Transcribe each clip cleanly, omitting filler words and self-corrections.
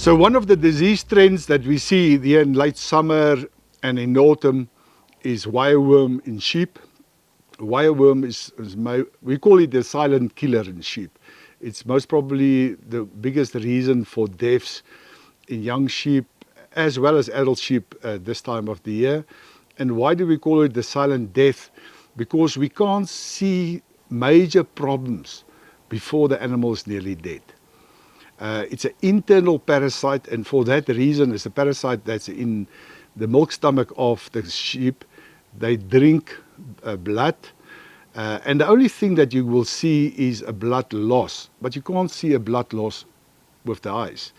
So one of the disease trends that we see here in late summer and in autumn is wireworm in sheep. Wireworm we call it the silent killer in sheep. It's most probably the biggest reason for deaths in young sheep as well as adult sheep this time of the year. And why do we call it the silent death? Because we can't see major problems before the animal is nearly dead. It's an internal parasite, and for that reason, it's a parasite that's in the milk stomach of the sheep. They drink blood, and the only thing that you will see is a blood loss, but you can't see a blood loss with the eyes.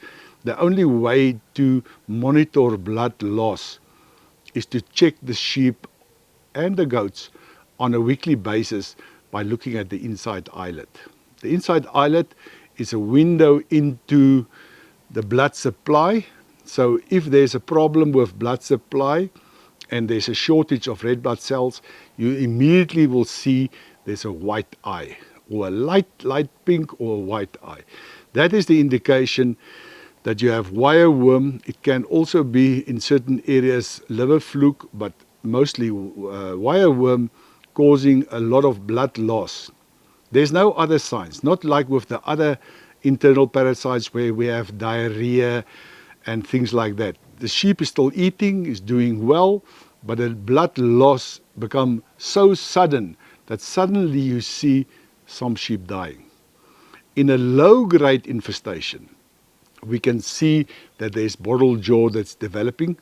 The only way to monitor blood loss is to check the sheep and the goats on a weekly basis by looking at the inside eyelid. The inside eyelid is a window into the blood supply. So if there's a problem with blood supply and there's a shortage of red blood cells, you immediately will see there's a white eye, or a light pink or a white eye. That is the indication that you have wireworm. It can also be in certain areas liver fluke, but mostly wireworm causing a lot of blood loss. There's no other signs, not like with the other internal parasites where we have diarrhea and things like that. The sheep is still eating, is doing well, but the blood loss becomes so sudden that suddenly you see some sheep dying. In a low-grade infestation, we can see that there's bottle jaw that's developing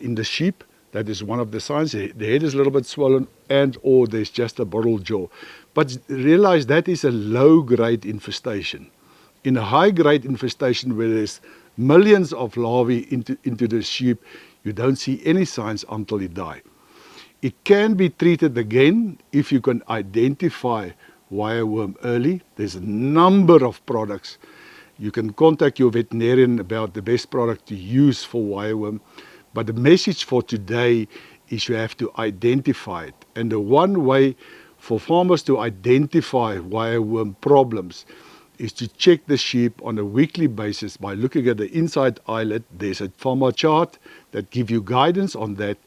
in the sheep. That is one of the signs. The head is a little bit swollen and or there's just a bottle jaw. But realize that is a low-grade infestation. In a high-grade infestation where there's millions of larvae into the sheep, you don't see any signs until it dies. It can be treated again if you can identify wireworm early. There's a number of products. You can contact your veterinarian about the best product to use for wireworm. But the message for today is you have to identify it. And the one way for farmers to identify wireworm problems is to check the sheep on a weekly basis by looking at the inside eyelid. There's a farmer chart that gives you guidance on that.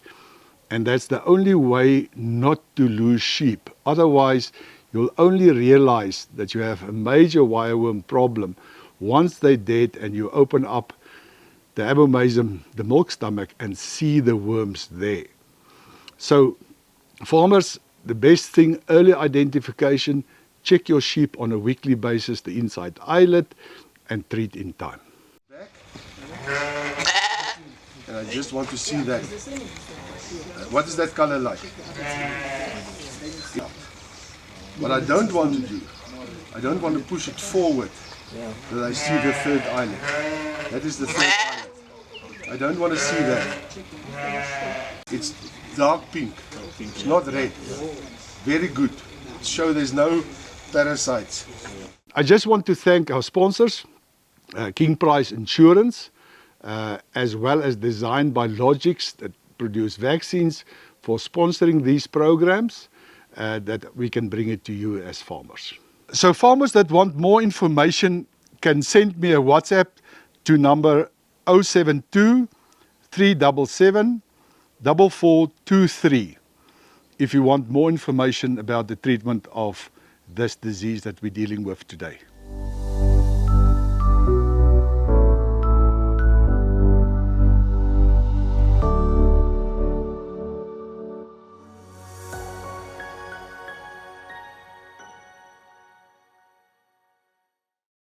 And that's the only way not to lose sheep. Otherwise, you'll only realize that you have a major wireworm problem once they're dead and you open up the abomasum, the milk stomach, and see the worms there. So farmers, the best thing, early identification, check your sheep on a weekly basis, the inside eyelid, and treat in time. And I just want to see that. What is that color like? What I don't want to do, I don't want to push it forward, that I see the third eyelid. That is the third eyelid. I don't want to see that. It's dark pink. It's not red. Very good. Show there's no parasites. I just want to thank our sponsors, King Price Insurance, as well as Design Biologics that produce vaccines, for sponsoring these programs that we can bring it to you as farmers. So farmers that want more information can send me a WhatsApp to number 072 377 4423 if you want more information about the treatment of this disease that we're dealing with today.